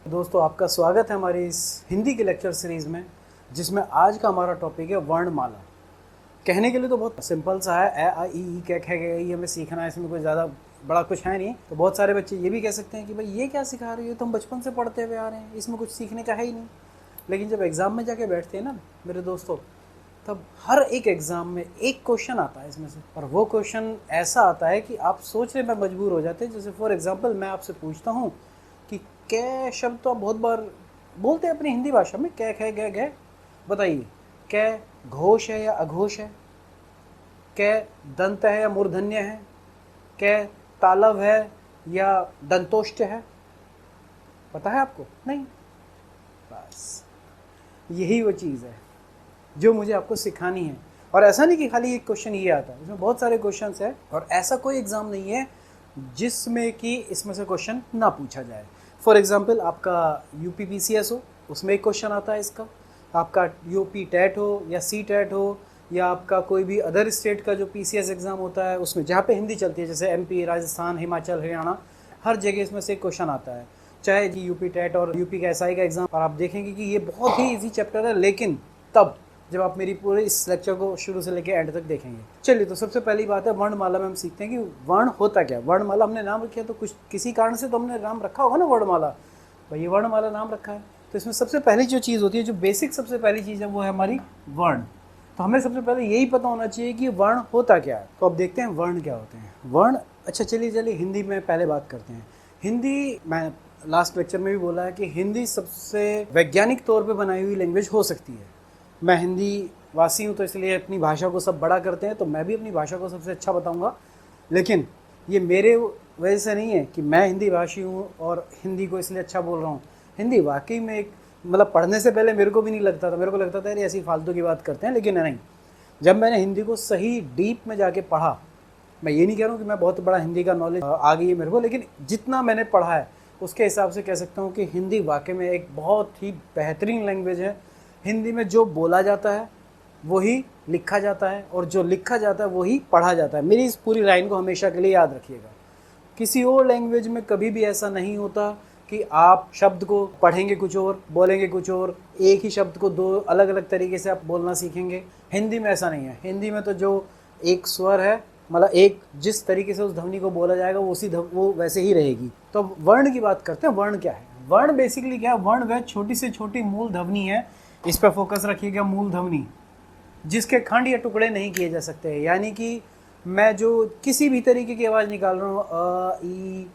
दोस्तों, आपका स्वागत है हमारी इस हिंदी के लेक्चर सीरीज़ में, जिसमें आज का हमारा टॉपिक है वर्णमाला। कहने के लिए तो बहुत सिंपल सा है, ए आ ई ई कै खे गे ये हमें सीखना है, इसमें कोई ज़्यादा बड़ा कुछ है नहीं। तो बहुत सारे बच्चे ये भी कह सकते हैं कि भाई ये क्या सिखा रही है, तो हम बचपन से पढ़ते हुए आ रहे हैं, इसमें कुछ सीखने का है ही नहीं। लेकिन जब एग्ज़ाम में जाके बैठते हैं ना मेरे दोस्तों, तब हर एक एग्ज़ाम में एक क्वेश्चन आता है इसमें से, और वो क्वेश्चन ऐसा आता है कि आप सोचने में मजबूर हो जाते हैं। जैसे फॉर एग्ज़ाम्पल मैं आपसे पूछता हूँ कि कै शब्द तो आप बहुत बार बोलते हैं अपनी हिंदी भाषा में, कै खे गे गे, बताइए कै घोष है या अघोष है? कै दंत है या मूर्धन्य है? कै तालव है या दंतोष्ट है? पता है आपको? नहीं। बस यही वो चीज़ है जो मुझे आपको सिखानी है। और ऐसा नहीं कि खाली एक क्वेश्चन ये आता है, इसमें बहुत सारे क्वेश्चंस है, और ऐसा कोई एग्ज़ाम नहीं है जिसमें कि इसमें से क्वेश्चन ना पूछा जाए। फॉर एग्ज़ाम्पल आपका UPPCS हो, उसमें एक क्वेश्चन आता है इसका। आपका UP टेट हो या C टेट हो, या आपका कोई भी अदर स्टेट का जो PCS एग्ज़ाम होता है उसमें जहाँ पे हिंदी चलती है, जैसे MP, राजस्थान, हिमाचल, हरियाणा, हर जगह इसमें से एक क्वेश्चन आता है। चाहे कि UP टेट और UP का SI का एग्ज़ाम, और आप देखेंगे कि ये बहुत ही ईजी चैप्टर है, लेकिन तब जब आप मेरी पूरे इस लेक्चर को शुरू से लेकर एंड तक देखेंगे। चलिए, तो सबसे पहली बात है वर्णमाला में हम सीखते हैं कि वर्ण होता क्या। वर्णमाला हमने नाम रखा है तो कुछ किसी कारण से तो हमने नाम रखा होगा ना वर्णमाला, भाई ये वर्णमाला नाम रखा है। तो इसमें सबसे पहली जो चीज़ होती है, जो बेसिक सबसे पहली चीज़ है, वो है हमारी वर्ण। तो हमें सबसे पहले यही पता होना चाहिए कि वर्ण होता क्या है। तो अब देखते हैं वर्ण क्या होते हैं। वर्ण, अच्छा चलिए हिंदी में पहले बात करते हैं। हिंदी, मैं लास्ट लेक्चर में भी बोला है कि हिंदी सबसे वैज्ञानिक तौर पे बनाई हुई लैंग्वेज हो सकती है। मैं हिंदी वासी हूँ तो इसलिए अपनी भाषा को सब बड़ा करते हैं, तो मैं भी अपनी भाषा को सबसे अच्छा बताऊँगा। लेकिन ये मेरे वजह से नहीं है कि मैं हिंदी भाषी हूँ और हिंदी को इसलिए अच्छा बोल रहा हूँ। हिंदी वाकई में एक, मतलब पढ़ने से पहले मेरे को भी नहीं लगता था, मेरे को लगता था यार ऐसी फालतू की बात करते हैं, लेकिन नहीं, जब मैंने हिंदी को सही डीप में जाके पढ़ा, मैं ये नहीं कह रहा हूँ कि मैं बहुत बड़ा हिंदी का नॉलेज आ गई है मेरे को, लेकिन जितना मैंने पढ़ा है उसके हिसाब से कह सकता हूँ कि हिंदी वाकई में एक बहुत ही बेहतरीन लैंग्वेज है। हिंदी में जो बोला जाता है वही लिखा जाता है, और जो लिखा जाता है वही पढ़ा जाता है। मेरी इस पूरी लाइन को हमेशा के लिए याद रखिएगा। किसी और लैंग्वेज में कभी भी ऐसा नहीं होता कि आप शब्द को पढ़ेंगे कुछ और, बोलेंगे कुछ और, एक ही शब्द को दो अलग अलग तरीके से आप बोलना सीखेंगे। हिंदी में ऐसा नहीं है। हिंदी में तो जो एक स्वर है, मतलब एक जिस तरीके से उस ध्वनि को बोला जाएगा वो वैसे ही रहेगी। तो वर्ण की बात करते हैं। वर्ण क्या है? वर्ण बेसिकली क्या है? वर्ण वह छोटी से छोटी मूल ध्वनि है, इस पर फोकस रखिएगा, मूल ध्वनि, जिसके खंड या टुकड़े नहीं किए जा सकते हैं। यानी कि मैं जो किसी भी तरीके की आवाज़ निकाल रहा हूँ, अ, ई,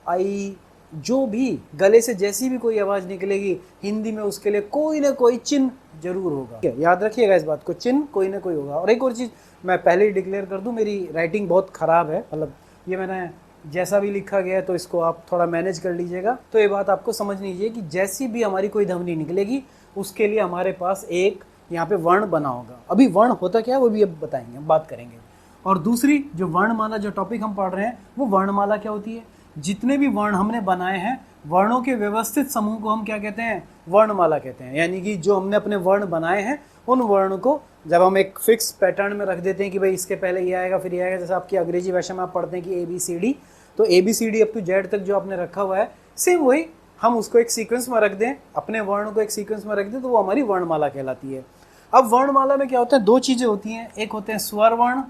आई, जो भी गले से जैसी भी कोई आवाज़ निकलेगी, हिंदी में उसके लिए कोई ना कोई चिन्ह जरूर होगा। याद रखिएगा इस बात को, चिन्ह कोई ना कोई होगा। और एक और चीज़ मैं पहले ही डिक्लेयर कर दूं, मेरी राइटिंग बहुत ख़राब है, मतलब ये मैंने जैसा भी लिखा गया है तो इसको आप थोड़ा मैनेज कर लीजिएगा। तो ये बात आपको समझ लीजिए कि जैसी भी हमारी कोई ध्वनि निकलेगी उसके लिए हमारे पास एक यहाँ पे वर्ण बना होगा। अभी वर्ण होता क्या है वो भी अब बताएंगे, हम बात करेंगे। और दूसरी जो वर्णमाला, जो टॉपिक हम पढ़ रहे हैं, वो वर्णमाला क्या होती है? जितने भी वर्ण हमने बनाए हैं, वर्णों के व्यवस्थित समूह को हम क्या कहते हैं? वर्णमाला कहते हैं। यानी कि जो हमने अपने वर्ण बनाए हैं, उन वर्ण को जब हम एक फिक्स पैटर्न में रख देते हैं कि भाई इसके पहले ये आएगा फिर ये आएगा, जैसे आपकी अंग्रेजी भाषा में आप पढ़ते हैं कि ABCD, तो ABCD अप टू Z तक जो आपने रखा हुआ है, सेम वही हम उसको एक सीक्वेंस में रख दें, अपने वर्ण को एक सीक्वेंस में रख दें, तो वो हमारी वर्णमाला कहलाती है। अब वर्णमाला में क्या होता है? दो चीज़ें होती हैं, एक होते हैं स्वर वर्ण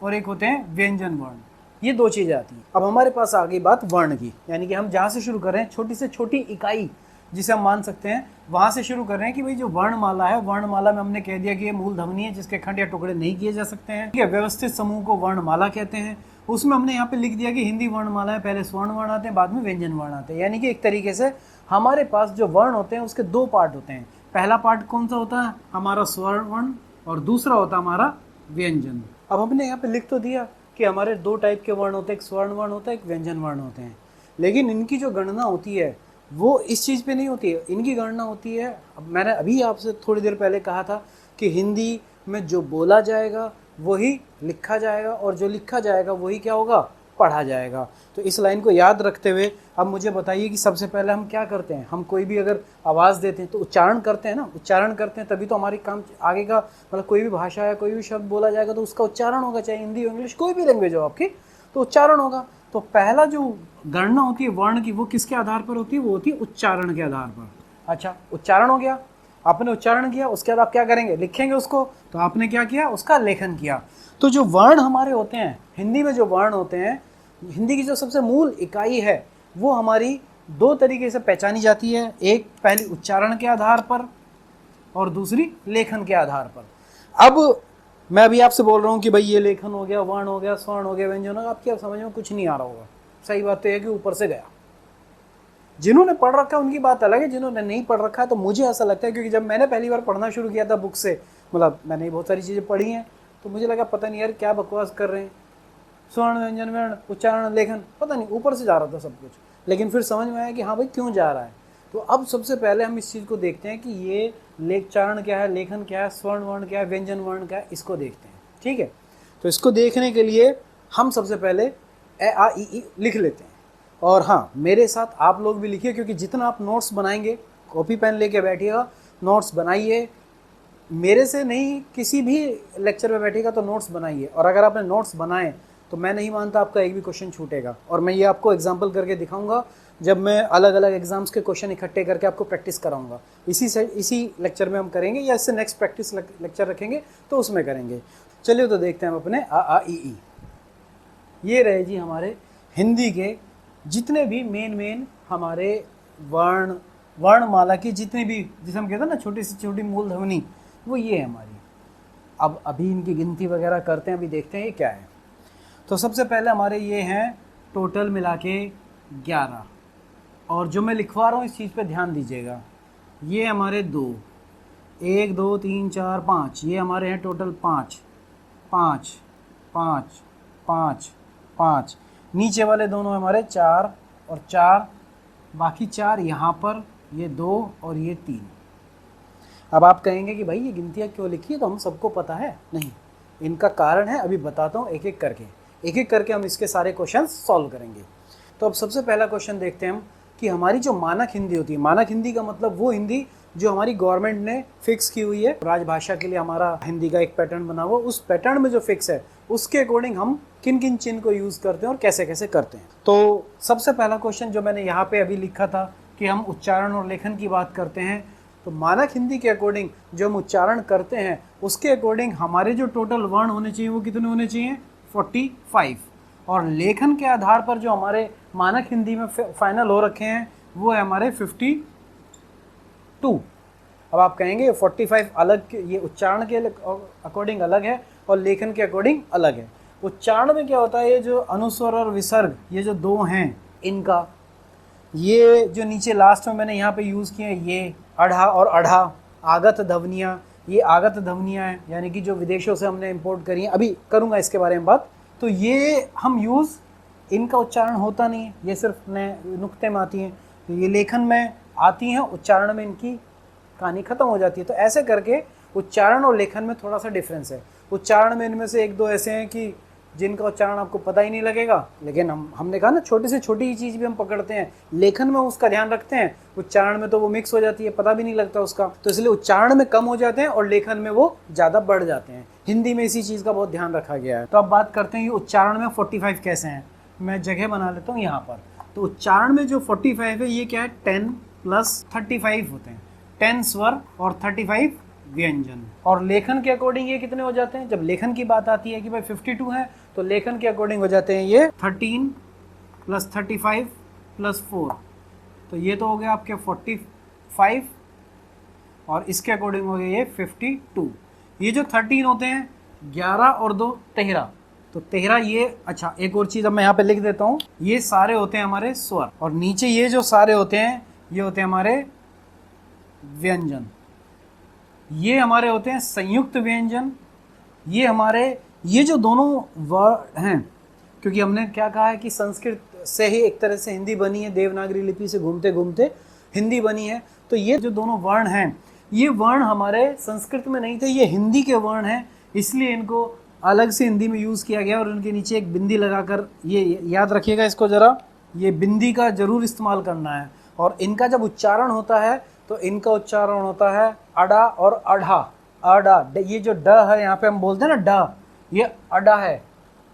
और एक होते हैं व्यंजन वर्ण। ये दो चीज़ें आती हैं। अब हमारे पास आ गई बात वर्ण की, यानी कि हम जहाँ से शुरू कर रहे हैं, छोटी से छोटी इकाई जिसे हम मान सकते हैं, वहाँ से शुरू कर रहे हैं कि भाई जो वर्णमाला है, वर्णमाला में हमने कह दिया कि ये मूल ध्वनि है जिसके खंड या टुकड़े नहीं किए जा सकते हैं। ठीक है, व्यवस्थित समूह को वर्णमाला कहते हैं। उसमें हमने यहाँ पे लिख दिया कि हिंदी वर्णमाला है, पहले स्वर्ण वर्ण आते हैं, बाद में व्यंजन वर्ण आते हैं। यानी कि एक तरीके से हमारे पास जो वर्ण होते हैं उसके दो पार्ट होते हैं। पहला पार्ट कौन सा होता है? हमारा स्वर्ण वर्ण, और दूसरा होता है हमारा व्यंजन। अब हमने यहाँ पे लिख तो दिया कि हमारे दो टाइप के वर्ण होते हैं, एक स्वर्ण वर्ण होता है, एक व्यंजन वर्ण होते हैं, लेकिन इनकी जो गणना होती है वो इस चीज़ पे नहीं होती है। इनकी गणना होती है, अब मैंने अभी आपसे थोड़ी देर पहले कहा था कि हिंदी में जो बोला जाएगा वही लिखा जाएगा, और जो लिखा जाएगा वही क्या होगा? पढ़ा जाएगा। तो इस लाइन को याद रखते हुए अब मुझे बताइए कि सबसे पहले हम क्या करते हैं? हम कोई भी अगर आवाज़ देते हैं तो उच्चारण करते हैं ना, उच्चारण करते हैं तभी तो हमारी काम आगे का, मतलब कोई भी भाषा है, कोई भी शब्द बोला जाएगा तो उसका उच्चारण होगा, चाहे हिंदी हो, इंग्लिश, कोई भी लैंग्वेज हो आपकी, तो उच्चारण होगा। तो पहला जो गणना होती है वर्ण की, वो किसके आधार पर होती है? वो होती है उच्चारण के आधार पर। अच्छा, उच्चारण हो गया, आपने उच्चारण किया, उसके बाद आप क्या करेंगे? लिखेंगे उसको। तो आपने क्या किया? उसका लेखन किया। तो जो वर्ण हमारे होते हैं हिंदी में, जो वर्ण होते हैं, हिंदी की जो सबसे मूल इकाई है, वो हमारी दो तरीके से पहचानी जाती है। एक पहली उच्चारण के आधार पर और दूसरी लेखन के आधार पर। अब मैं अभी आपसे बोल रहा हूँ कि भाई ये लेखन हो गया, वर्ण हो गया, स्वर्ण हो गया, व्यंजन हो गया, आपकी समझ में कुछ नहीं आ रहा होगा। सही बात तो है कि ऊपर से गया। जिन्होंने पढ़ रखा है उनकी बात अलग है, जिन्होंने नहीं पढ़ रखा है तो मुझे ऐसा लगता है, क्योंकि जब मैंने पहली बार पढ़ना शुरू किया था बुक से, मतलब मैंने बहुत सारी चीज़ें पढ़ी हैं, तो मुझे लगा पता नहीं यार क्या बकवास कर रहे हैं, स्वर्ण व्यंजन वर्ण उच्चारण लेखन, पता नहीं ऊपर से जा रहा था सब कुछ। लेकिन फिर समझ में आया कि हाँ भाई क्यों जा रहा है। तो अब सबसे पहले हम इस चीज़ को देखते हैं कि ये लेखचारण क्या है, लेखन क्या है, स्वर्ण वर्ण क्या है, व्यंजन वर्ण क्या है, इसको देखते हैं। ठीक है, तो इसको देखने के लिए हम सबसे पहले ए आ ई लिख लेते हैं। और हाँ, मेरे साथ आप लोग भी लिखिए, क्योंकि जितना आप नोट्स बनाएंगे, कॉपी पेन लेके बैठिएगा, नोट्स बनाइए। मेरे से नहीं, किसी भी लेक्चर में बैठेगा तो नोट्स बनाइए। और अगर आपने नोट्स बनाए तो मैं नहीं मानता आपका एक भी क्वेश्चन छूटेगा। और मैं ये आपको एग्जाम्पल करके दिखाऊंगा जब मैं अलग अलग एग्जाम्स के क्वेश्चन इकट्ठे करके आपको प्रैक्टिस कराऊंगा। इसी लेक्चर में हम करेंगे, या इससे नेक्स्ट प्रैक्टिस लेक्चर रखेंगे तो उसमें करेंगे। चलिए तो देखते हैं हम अपने आ ई ई। ये रहे जी हमारे हिंदी के जितने भी मेन हमारे वर्णमाला की जितनी भी, जिसे हम कहते हैं ना छोटी से छोटी मूल ध्वनि, वो ये है हमारी। अब अभी इनकी गिनती वगैरह करते हैं, अभी देखते हैं ये क्या है। तो सबसे पहले हमारे ये हैं टोटल मिला के 11। और जो मैं लिखवा रहा हूँ इस चीज़ पे ध्यान दीजिएगा, ये हमारे 2, 1 2 3 4 5, ये हमारे हैं टोटल 5 5 5 5 5। नीचे वाले दोनों हमारे 4 और 4, बाकी 4 यहाँ पर, ये 2 और ये 3। अब आप कहेंगे कि भाई ये गिनतियाँ क्यों लिखी है, तो हम सबको पता है। नहीं, इनका कारण है, अभी बताता हूँ। एक एक करके हम इसके सारे क्वेश्चन सॉल्व करेंगे। तो अब सबसे पहला क्वेश्चन देखते हैं हम कि हमारी जो मानक हिंदी होती है, मानक हिंदी का मतलब वो हिंदी जो हमारी गवर्नमेंट ने फिक्स की हुई है, राजभाषा के लिए हमारा हिंदी का एक पैटर्न बना हुआ, उस पैटर्न में जो फिक्स है उसके अकॉर्डिंग हम किन किन चिन्ह को यूज़ करते हैं और कैसे कैसे करते हैं। तो सबसे पहला क्वेश्चन जो मैंने यहाँ पे अभी लिखा था कि हम उच्चारण और लेखन की बात करते हैं, तो मानक हिंदी के अकॉर्डिंग जो हम उच्चारण करते हैं उसके अकॉर्डिंग हमारे जो टोटल वर्ण होने चाहिए वो कितने होने चाहिए? 45। और लेखन के आधार पर जो हमारे मानक हिंदी में फाइनल हो रखे हैं वो है हमारे 52। अब आप कहेंगे 45 अलग, ये उच्चारण के अकॉर्डिंग अलग है और लेखन के अकॉर्डिंग अलग है। उच्चारण में क्या होता है, ये जो अनुस्वर और विसर्ग, ये जो दो हैं इनका, ये जो नीचे लास्ट में मैंने यहाँ पे यूज़ किए हैं, ये अढ़ा और अढ़ा, आगत ध्वनियाँ, ये आगत ध्वनियाँ हैं, यानी कि जो विदेशों से हमने इंपोर्ट करी हैं। अभी करूँगा इसके बारे में बात। तो ये हम यूज़, इनका उच्चारण होता नहीं है, ये सिर्फ नए नुक्ते में आती हैं। तो ये लेखन में आती हैं, उच्चारण में इनकी कहानी ख़त्म हो जाती है। तो ऐसे करके उच्चारण और लेखन में थोड़ा सा डिफरेंस है। उच्चारण में इनमें से एक दो ऐसे हैं कि जिनका उच्चारण आपको पता ही नहीं लगेगा, लेकिन हमने कहा ना छोटी से छोटी चीज़ भी हम पकड़ते हैं, लेखन में उसका ध्यान रखते हैं, उच्चारण में तो वो मिक्स हो जाती है, पता भी नहीं लगता उसका। तो इसलिए उच्चारण में कम हो जाते हैं और लेखन में वो ज़्यादा बढ़ जाते हैं। हिंदी में इसी चीज़ का बहुत ध्यान रखा गया है। तो अब बात करते हैं ये उच्चारण में 45 कैसे हैं। मैं जगह बना लेता हूँ यहाँ पर। तो उच्चारण में जो 45 है ये क्या है, 10 + 35 होते हैं, 10 स्वर और 35 व्यंजन। और लेखन के अकॉर्डिंग ये कितने हो जाते हैं? जब लेखन की बात आती है कि भाई 52 है, तो लेखन के अकॉर्डिंग हो जाते हैं ये 13 + 35 + 4। तो ये तो हो गया आपके 45 और इसके अकॉर्डिंग हो गया ये 52। ये जो 13 होते हैं, 11 और 2 13, तो 13 ये। अच्छा, एक और चीज़ अब मैं यहाँ पे लिख देता हूँ, ये सारे होते हैं हमारे स्वर, और नीचे ये जो सारे होते हैं ये होते हैं हमारे व्यंजन। ये हमारे होते हैं संयुक्त व्यंजन। ये हमारे, ये जो दोनों वर्ड हैं, क्योंकि हमने क्या कहा है कि संस्कृत से ही एक तरह से हिंदी बनी है, देवनागरी लिपि से घूमते घूमते हिंदी बनी है। तो ये जो दोनों वर्ण हैं, ये वर्ण हमारे संस्कृत में नहीं थे, ये हिंदी के वर्ण हैं, इसलिए इनको अलग से हिंदी में यूज़ किया गया और उनके नीचे एक बिंदी लगाकर, ये याद रखिएगा इसको ज़रा, ये बिंदी का ज़रूर इस्तेमाल करना है। और इनका जब उच्चारण होता है तो इनका उच्चारण होता है अड़ा और अढ़ा। अड़ा, ये जो ड है यहाँ पे हम बोलते हैं ना ड, ये अड़ा है,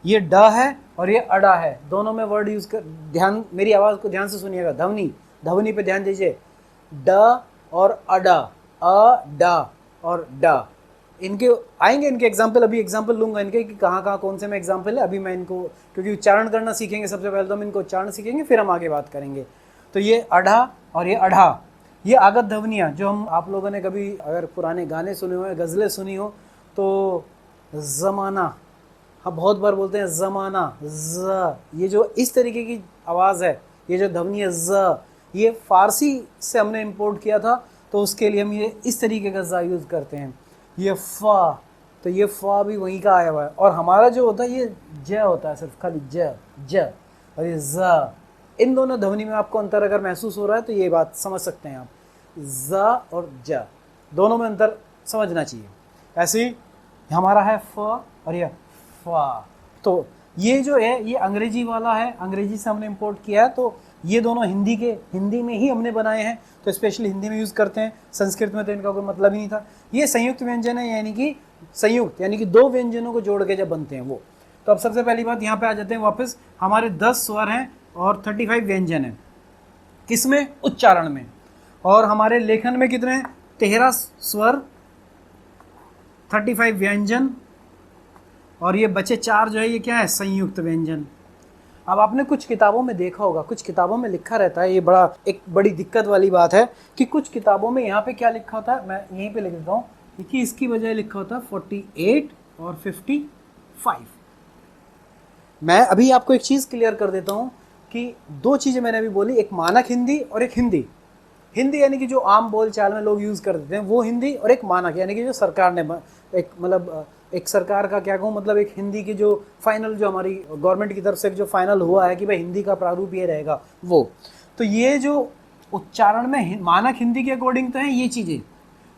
ये ड है और ये अड़ा है। दोनों में वर्ड यूज कर, ध्यान, मेरी आवाज़ को ध्यान से सुनिएगा। ध्वनि, ध्वनि पे ध्यान दीजिए। ड और अडा, अ डा और डा, इनके आएंगे, इनके एग्जाम्पल, अभी एग्जाम्पल लूंगा इनके कि कहाँ कहाँ कौन से में एग्जाम्पल है। अभी मैं इनको, क्योंकि उच्चारण करना सीखेंगे सबसे पहले, तो हम इनको उच्चारण सीखेंगे, फिर हम आगे बात करेंगे। तो ये अढ़ा और ये अढ़ा, ये आगत ध्वनियाँ जो हम, आप लोगों ने कभी अगर पुराने गाने सुने हो, गज़लें सुनी हो, तो ज़माना, हाँ बहुत बार बोलते हैं ज़माना, ज़, ये जो इस तरीके की आवाज़ है, ये जो ध्वनि है ज़, ये फ़ारसी से हमने इंपोर्ट किया था, तो उसके लिए हम ये इस तरीके का ज़ यूज़ करते हैं। ये फ़ा, तो ये फ़ा भी वहीं का आया हुआ है। और हमारा जो होता है ये ज होता है, सिर्फ खाली ज, ज, और ये ज़। इन दोनों ध्वनि में आपको अंतर अगर महसूस हो रहा है तो ये बात समझ सकते हैं आप, ज़ और ज, दोनों में अंतर समझना चाहिए। ऐसे ही हमारा है फ और ये फा। तो ये जो है ये अंग्रेजी वाला है, अंग्रेजी से हमने इंपोर्ट किया है, तो ये दोनों हिंदी में ही हमने बनाए हैं, तो स्पेशली हिंदी में यूज़ करते हैं। संस्कृत में तो इनका कोई मतलब ही नहीं था। ये संयुक्त व्यंजन है, यानी कि संयुक्त, यानी कि दो व्यंजनों को जोड़ के जब बनते हैं वो। तो अब सबसे पहली बात यहाँ पे आ जाते हैं वापस, हमारे 10 स्वर हैं और 35 व्यंजन हैं। किसमें? उच्चारण में। और हमारे लेखन में कितने हैं? 13 स्वर, 35 व्यंजन, और ये बचे 4 जो है ये क्या है? संयुक्त व्यंजन। अब आपने कुछ किताबों में देखा होगा, कुछ किताबों में लिखा रहता है, ये एक बड़ी दिक्कत वाली बात है कि कुछ किताबों में यहाँ पे क्या लिखा होता है, मैं यहीं पे लिख देता हूँ कि इसकी बजाय लिखा होता है 48 और 55। मैं अभी आपको एक चीज़ क्लियर कर देता हूँ कि 2 चीज़ें मैंने अभी बोली, एक मानक हिंदी और एक हिंदी। हिंदी यानी कि जो आम बोल चाल में लोग यूज़ कर देते हैं वो हिंदी, और एक मानक यानी कि जो सरकार ने एक, मतलब एक सरकार का क्या कहूँ, मतलब एक हिंदी की जो फाइनल, जो हमारी गवर्नमेंट की तरफ से जो फाइनल हुआ है कि भाई हिंदी का प्रारूप ये रहेगा वो। तो ये जो उच्चारण में मानक हिंदी के अकॉर्डिंग तो है ये चीज़ें,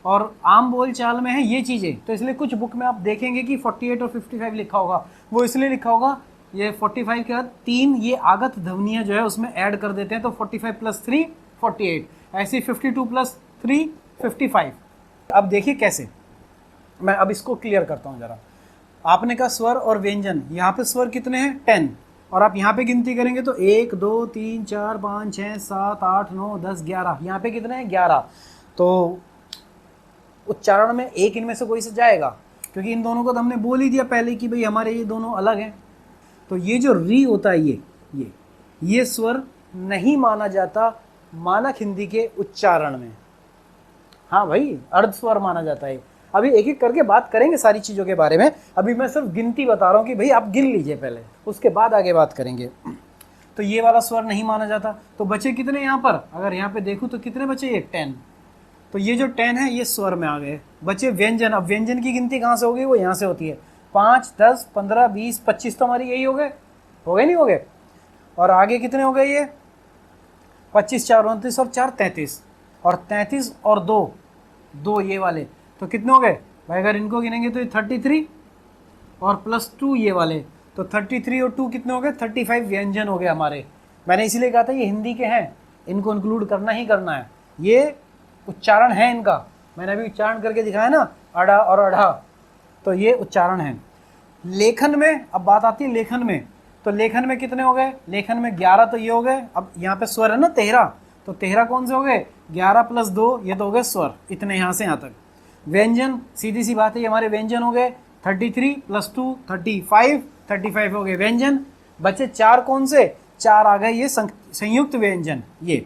और आम बोल चाल में है ये चीज़ें। तो इसलिए कुछ बुक में आप देखेंगे कि 48 और 55 लिखा होगा, वो इसलिए लिखा होगा, ये 45 के बाद 3 ये आगत ध्वनियाँ जो है उसमें ऐड कर देते हैं, तो 45 + 3 48, ऐसे 52 + 3 55। अब देखिए कैसे, मैं अब इसको क्लियर करता हूँ ज़रा। आपने कहा स्वर और व्यंजन, यहाँ पे स्वर कितने हैं? 10, और आप यहाँ पे गिनती करेंगे तो 1 2 3 4 5 6 7 8 9 10 11, यहाँ पे कितने हैं? 11। तो उच्चारण में एक इनमें से कोई से जाएगा, क्योंकि इन दोनों को तो हमने बोल ही दिया पहले कि भाई हमारे ये दोनों अलग हैं। तो ये जो री होता है, ये स्वर नहीं माना जाता मानक हिंदी के उच्चारण में। हाँ भाई, अर्ध स्वर माना जाता है। अभी एक एक करके बात करेंगे सारी चीज़ों के बारे में, अभी मैं सिर्फ गिनती बता रहा हूँ कि भाई आप गिन लीजिए पहले, उसके बाद आगे बात करेंगे। तो ये वाला स्वर नहीं माना जाता। तो बचे कितने यहाँ पर? अगर यहाँ पे देखूँ तो कितने बचे? ये 10। तो ये जो 10 है ये स्वर में आ गए। बचे व्यंजन। अब व्यंजन की गिनती कहाँ से होगी? वो यहाँ से होती है। 5 10 15 20 25 तो हमारी यही हो गए, नहीं हो गए? और आगे कितने हो गए? ये 25 4 29 और 4 33, और 33 और 2 ये वाले, तो कितने हो गए भाई? अगर इनको गिनेंगे तो ये 33 और +2 ये वाले, तो 33 और 2 कितने हो गए? 35 व्यंजन हो गए हमारे। मैंने इसीलिए कहा था ये हिंदी के हैं, इनको इंक्लूड करना ही करना है। ये उच्चारण है इनका, मैंने अभी उच्चारण करके दिखाया ना, अड़ा और अढ़ा, तो ये उच्चारण है। लेखन में अब बात आती है लेखन में, तो लेखन में कितने हो गए? लेखन में 11 तो ये हो गए। अब यहाँ पे स्वर है ना 13, तो 13 कौन से हो गए? 11 + 2 ये तो हो गए स्वर, इतने यहाँ से यहाँ तक। व्यंजन सीधी सी बात है, ये हमारे व्यंजन हो गए। 33 + 2 35 हो गए व्यंजन। बचे 4 कौन से? 4 आ गए ये संयुक्त व्यंजन, ये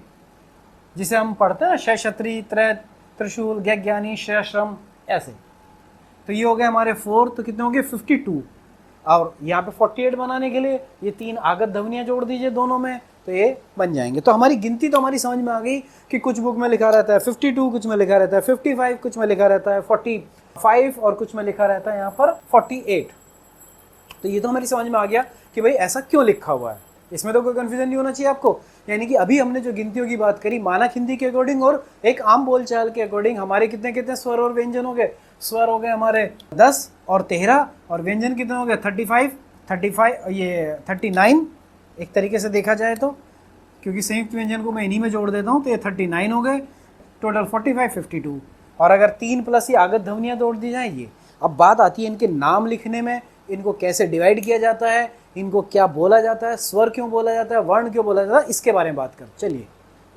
जिसे हम पढ़ते हैं ना, क्षत्री त्रय त्रिशूल ज्ञानी श्रम, ऐसे। तो ये हो गए हमारे 4, तो कितने हो गए? 52। और यहाँ पे 48 बनाने के लिए ये 3 आगत ध्वनियाँ जोड़ दीजिए दोनों में, तो ये बन जाएंगे। तो हमारी गिनती तो हमारी समझ में आ गई कि कुछ बुक में लिखा रहता है 52, कुछ में लिखा रहता है 55, कुछ में लिखा रहता है 45, और कुछ में लिखा रहता है यहाँ पर 48। तो ये तो हमारी समझ में आ गया कि भाई ऐसा क्यों लिखा हुआ है, इसमें तो कोई कन्फ्यूजन नहीं होना चाहिए आपको। यानी कि अभी हमने जो गिनतियों की बात करी मानक हिंदी के अकॉर्डिंग और एक आम बोलचाल के अकॉर्डिंग, हमारे कितने कितने स्वर और व्यंजन हो गए? स्वर हो गए हमारे 10 और 13, और व्यंजन कितने हो गए? 35 ये 39 एक तरीके से देखा जाए तो, क्योंकि संयुक्त व्यंजन को मैं इन्हीं में जोड़ देता हूँ, तो ये 39 हो गए टोटल। 45 52, और अगर 3 + ये आगत ध्वनियाँ जोड़ दी जाए ये। अब बात आती है इनके नाम लिखने में, इनको कैसे डिवाइड किया जाता है, इनको क्या बोला जाता है, स्वर क्यों बोला जाता है, वर्ण क्यों बोला जाता है, इसके बारे में बात कर। चलिए,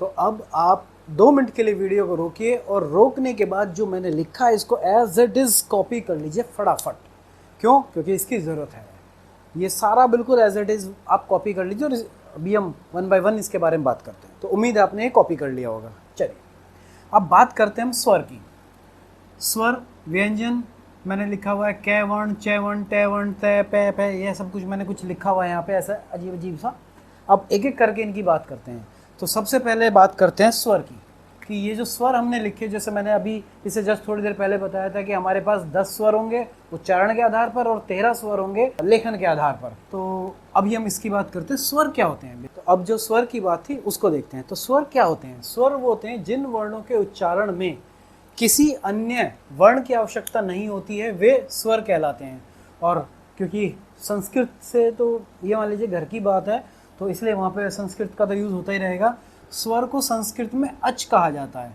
तो अब आप 2 मिनट के लिए वीडियो को रोकिए और रोकने के बाद जो मैंने लिखा है इसको एज इट इज़ कॉपी कर लीजिए फटाफट। क्यों? क्योंकि इसकी ज़रूरत है। ये सारा बिल्कुल एज इट इज़ आप कॉपी कर लीजिए और अभी हम 1 बाय 1 इसके बारे में बात करते हैं। तो उम्मीद है आपने ये कॉपी कर लिया होगा। चलिए, अब बात करते हैं हम स्वर की। स्वर, व्यंजन मैंने लिखा हुआ है, कै वर्ण, चे वर्ण, टे वर्ण, ते, पे, पे, ये सब कुछ मैंने कुछ लिखा हुआ है यहाँ पे ऐसा अजीब अजीब सा। अब एक एक करके इनकी बात करते हैं। तो सबसे पहले बात करते हैं स्वर की, कि ये जो स्वर हमने लिखे, जैसे मैंने अभी इसे जस्ट थोड़ी देर पहले बताया था कि हमारे पास 10 स्वर होंगे उच्चारण के आधार पर और 13 स्वर होंगे लेखन के आधार पर। तो अभी हम इसकी बात करते हैं, स्वर क्या होते हैं। तो अब जो स्वर की बात थी उसको देखते हैं। तो स्वर क्या होते हैं? स्वर वो होते हैं जिन वर्णों के उच्चारण में किसी अन्य वर्ण की आवश्यकता नहीं होती है, वे स्वर कहलाते हैं। और क्योंकि संस्कृत से तो ये मान लीजिए घर की बात है, तो इसलिए वहाँ पे संस्कृत का तो यूज़ होता ही रहेगा। स्वर को संस्कृत में अच कहा जाता है।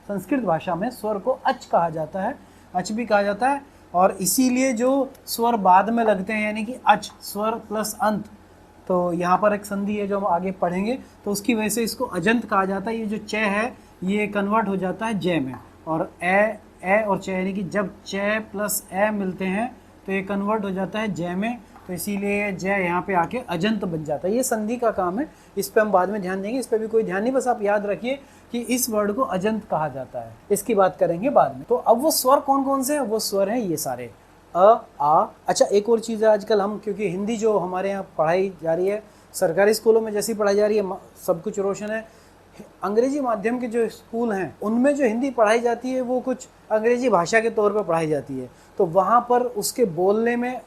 संस्कृत भाषा में स्वर को अच कहा जाता है, अच भी कहा जाता है। और इसीलिए जो स्वर बाद में लगते हैं, यानी कि अच, स्वर प्लस अंत, तो यहाँ पर एक संधि है जो हम आगे पढ़ेंगे, तो उसकी वजह से इसको अजंत कहा जाता है। ये जो च है ये कन्वर्ट हो जाता है जय में, और ए और च, यानी कि जब च प्लस ए मिलते हैं तो ये कन्वर्ट हो जाता है जय में, तो इसीलिए जय यहाँ पे आके अजंत बन जाता है। ये संधि का काम है, इस पे हम बाद में ध्यान देंगे, इस पे भी कोई ध्यान नहीं, बस आप याद रखिए कि इस वर्ड को अजंत कहा जाता है। इसकी बात करेंगे बाद में। तो अब वो स्वर कौन कौन से हैं? वो स्वर हैं ये सारे, अ, आ। अच्छा, एक और चीज़ है, आजकल हम, क्योंकि हिंदी जो हमारे यहाँ पढ़ाई जा रही है, सरकारी स्कूलों में जैसी पढ़ाई जा रही है, सब कुछ रोशन है। अंग्रेजी माध्यम के जो स्कूल हैं उनमें जो हिंदी पढ़ाई जाती है वो कुछ अंग्रेजी भाषा के तौर पर पढ़ाई जाती है, तो वहाँ पर उसके बोलने में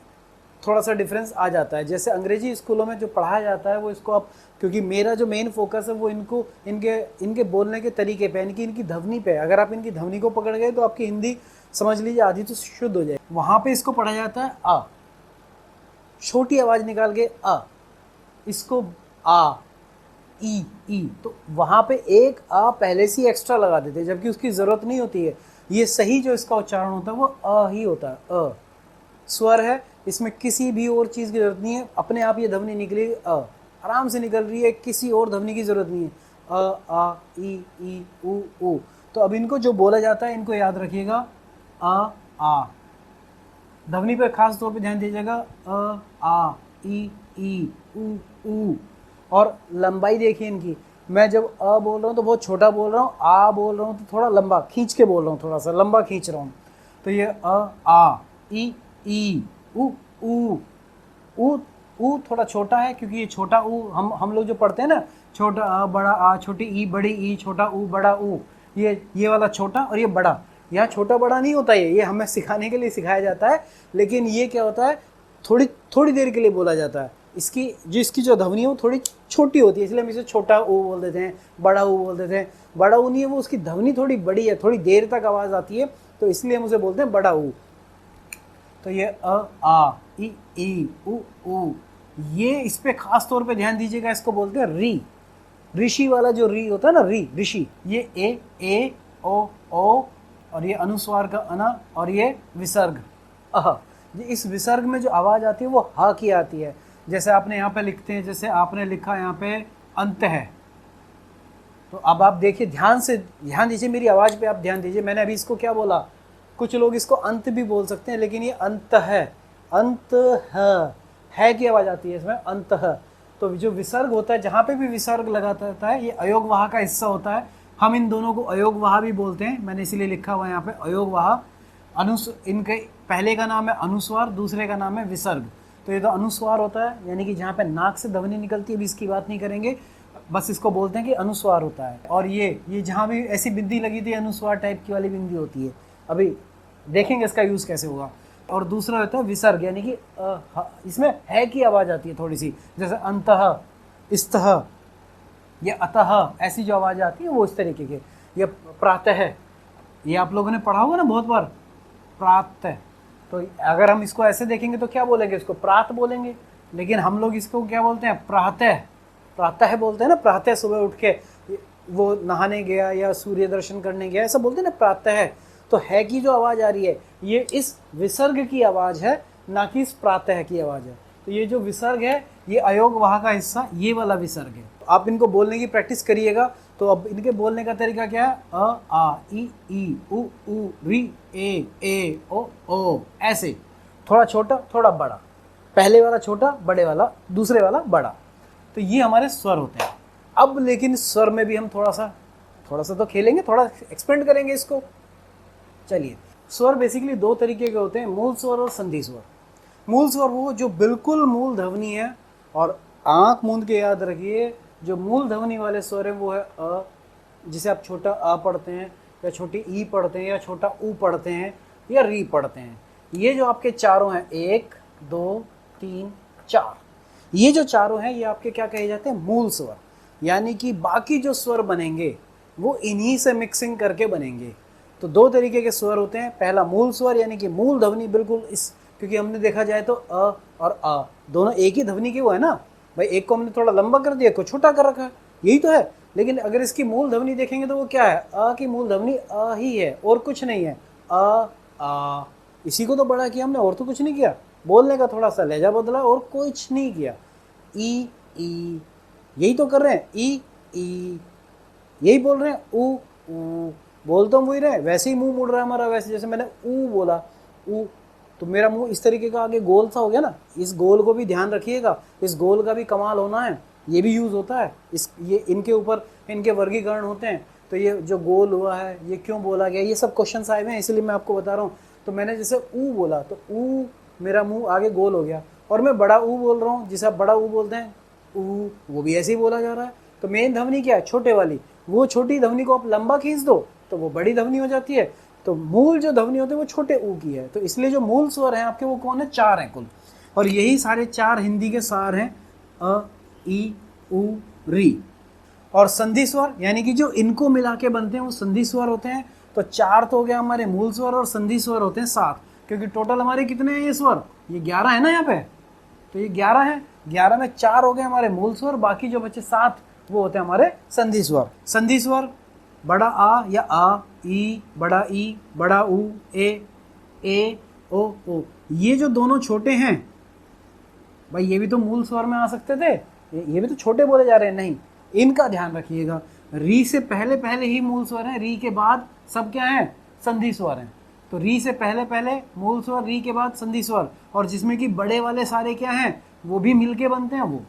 थोड़ा सा डिफरेंस आ जाता है। जैसे अंग्रेजी स्कूलों में जो पढ़ाया जाता है वो इसको आप, क्योंकि मेरा जो मेन फोकस है वो इनके बोलने के तरीके पे, यानी कि इनकी ध्वनि पे। अगर आप इनकी ध्वनि को पकड़ गए तो आपकी हिंदी समझ लीजिए आधी तो शुद्ध हो जाए। वहाँ पे इसको पढ़ा जाता है आ, छोटी आवाज़ निकाल के आ, इसको आ, ई। तो वहाँ पे एक आ पहले से ही एक्स्ट्रा लगा देते हैं, जबकि उसकी ज़रूरत नहीं होती है। ये सही जो इसका उच्चारण होता है वो अ ही होता है। अ स्वर है, इसमें किसी भी और चीज़ की जरूरत नहीं है, अपने आप ये ध्वनि निकलेगी, आराम से निकल रही है, किसी और ध्वनि की जरूरत नहीं है। अ, आ, ई, उ। तो अब इनको जो बोला जाता है इनको याद रखिएगा, आ। ध्वनि पे खास तौर पे ध्यान दीजिएगा, अ, आ, ई, उ। और लंबाई देखिए इनकी, मैं जब अ बोल रहा हूँ तो बहुत छोटा बोल रहा हूँ, आ बोल रहा हूँ तो थोड़ा लंबा खींच के बोल रहा हूँ, थोड़ा सा लंबा खींच रहा हूँ। तो ये अ, आ, ई, उ थोड़ा छोटा है, क्योंकि ये छोटा उ हम लोग जो पढ़ते हैं ना, छोटा आ बड़ा आ, छोटी ई बड़ी ई, छोटा उ बड़ा उ, ये वाला छोटा और ये बड़ा। यहाँ छोटा बड़ा नहीं होता, ये हमें सिखाने के लिए सिखाया जाता है, लेकिन ये क्या होता है, थोड़ी देर के लिए बोला जाता है। इसकी जो ध्वनि है वो थोड़ी छोटी होती है, इसलिए हम इसे छोटा उ बोल देते हैं, बड़ा उ बोल देते हैं। बड़ा उ नहीं है, वो उसकी ध्वनि थोड़ी बड़ी है, थोड़ी देर तक आवाज़ आती है, तो इसलिए हम उसे बोलते हैं बड़ा उ। तो ये अ, आ, ई, उ। ये इस पे खास तौर पे ध्यान दीजिएगा, इसको बोलते हैं री। ऋषि वाला जो री होता है ना, ऋषि। ये ए, ओ, और ये अनुस्वार का अना, और ये विसर्ग अह। इस विसर्ग में जो आवाज़ आती है वो ह की आती है। जैसे आपने यहाँ पे लिखते हैं, जैसे आपने लिखा यहाँ पे अंत है, तो अब आप देखिए, ध्यान दीजिए मेरी आवाज़ पे, आप ध्यान दीजिए। मैंने अभी इसको क्या बोला, कुछ लोग इसको अंत भी बोल सकते हैं, लेकिन ये अंत है, अंत है की आवाज़ आती है इसमें, अंत है। तो जो विसर्ग होता है, जहाँ पे भी विसर्ग लगाता है, ये अयोगवाह का हिस्सा होता है। हम इन दोनों को अयोगवाह भी बोलते हैं, मैंने इसीलिए लिखा हुआ है यहाँ पे अयोगवाह। इनके पहले का नाम है अनुस्वार, दूसरे का नाम है विसर्ग। तो ये तो अनुस्वार होता है, यानी कि जहाँ पे नाक से ध्वनि निकलती है, अभी इसकी बात नहीं करेंगे, बस इसको बोलते हैं कि अनुस्वार होता है। और ये जहाँ भी ऐसी बिंदी लगी थी, अनुस्वार टाइप की वाली बिंदी होती है, अभी देखेंगे इसका यूज़ कैसे होगा। और दूसरा होता है विसर्ग, यानी कि इसमें है की आवाज़ आती है थोड़ी सी, जैसे अंतः, इस्तः या अतः, ऐसी जो आवाज़ आती है वो इस तरीके के। ये प्रातः, ये आप लोगों ने पढ़ा होगा ना बहुत बार, प्रातः। तो अगर हम इसको ऐसे देखेंगे तो क्या बोलेंगे, इसको प्रात बोलेंगे, लेकिन हम लोग इसको क्या बोलते हैं, प्रातः बोलते हैं ना। प्रातः सुबह उठ के वो नहाने गया या सूर्य दर्शन करने गया, ऐसा बोलते हैं ना प्रातः। तो है की जो आवाज़ आ रही है, ये इस विसर्ग की आवाज़ है, ना कि इस प्रातः की आवाज़ है। तो ये जो विसर्ग है ये अयोग वाह का हिस्सा, ये वाला विसर्ग है। आप इनको बोलने की प्रैक्टिस करिएगा। तो अब इनके बोलने का तरीका क्या है? अ आ ई उ री ए ओ ऐसे, थोड़ा छोटा थोड़ा बड़ा, पहले वाला छोटा, बड़े वाला, दूसरे वाला बड़ा। तो ये हमारे स्वर होते हैं। अब लेकिन स्वर में भी हम थोड़ा सा तो खेलेंगे, थोड़ा एक्सपेंड करेंगे इसको। चलिए, स्वर बेसिकली दो तरीके के होते हैं, मूल स्वर और संधि स्वर। मूल स्वर वो जो बिल्कुल मूल ध्वनि है, और आंख मूंद के याद रखिए, जो मूल ध्वनि वाले स्वर है वो है अ, जिसे आप छोटा आ पढ़ते हैं, या छोटी ई पढ़ते हैं, या छोटा ऊ पढ़ते हैं, या री पढ़ते हैं। ये जो आपके चारों हैं, 1 2 3 4, ये जो चारों हैं ये आपके क्या कहे जाते हैं? मूल स्वर। यानी कि बाकी जो स्वर बनेंगे वो इन्हीं से मिक्सिंग करके बनेंगे। तो दो तरीके के स्वर होते हैं। पहला मूल स्वर, यानी कि मूल ध्वनि बिल्कुल इस, क्योंकि हमने देखा जाए तो अ और आ दोनों एक ही ध्वनि के वो है ना भाई। एक को हमने थोड़ा लंबा कर दिया, को छोटा कर रखा है, यही तो है। लेकिन अगर इसकी मूल ध्वनि देखेंगे तो वो क्या है? अ की मूल ध्वनि अ ही है, और कुछ नहीं है। आ इसी को तो बड़ा किया हमने, और तो कुछ नहीं किया। बोलने का थोड़ा सा लहजा बदला, और कुछ नहीं किया। ई यही तो कर रहे हैं। ई यही बोल रहे हैं। ऊ बोल तो मुँह रहे, वैसे ही मुंह मुड़ रहा है हमारा, वैसे जैसे मैंने ऊ बोला, ऊ, तो मेरा मुंह इस तरीके का आगे गोल सा हो गया ना। इस गोल को भी ध्यान रखिएगा, इस गोल का भी कमाल होना है, ये भी यूज़ होता है। ये इनके ऊपर इनके वर्गीकरण होते हैं। तो ये जो गोल हुआ है ये क्यों बोला गया, ये सब क्वेश्चन आए हुए हैं, इसलिए मैं आपको बता रहा हूँ। तो मैंने जैसे ऊ बोला तो ऊ, मेरा मुंह आगे गोल हो गया, और मैं बड़ा ऊ बोल रहा हूँ, जिसे आप बड़ा ऊ बोलते हैं, ऊ, वो भी ऐसे ही बोला जा रहा है। तो मेन ध्वनि क्या है? छोटे वाली। वो छोटी ध्वनि को आप लंबा खींच दो तो वो बड़ी ध्वनि हो जाती है। तो मूल जो ध्वनि होते हैं वो छोटे ऊ की है। तो इसलिए जो मूल स्वर हैं आपके वो कौन है? 4 हैं कुल, और यही सारे 4 हिंदी के सार हैं, अ ई उ री। और संधि स्वर, यानी कि जो इनको मिला के बनते हैं वो संधि स्वर होते हैं। तो 4 तो हो गया हमारे मूल स्वर, और संधि स्वर होते हैं 7, क्योंकि टोटल हमारे कितने हैं ये स्वर? ये 11 है ना यहाँ पे। तो ये 11 है, 11 में 4 हो गए हमारे मूल स्वर, बाकी जो बचे 7 वो होते हैं हमारे संधि स्वर। संधि स्वर बड़ा आ या आ, ई, बड़ा ई, बड़ा ऊ, ए ओ, ये जो दोनों छोटे हैं भाई, ये भी तो मूल स्वर में आ सकते थे, ये भी तो छोटे बोले जा रहे हैं। नहीं, इनका ध्यान रखिएगा। री से पहले ही मूल स्वर है, री के बाद सब क्या है? संधि स्वर हैं। तो री से पहले मूल स्वर, री के बाद संधि स्वर, और जिसमें कि बड़े वाले सारे क्या हैं? वो भी मिलके बनते हैं वो।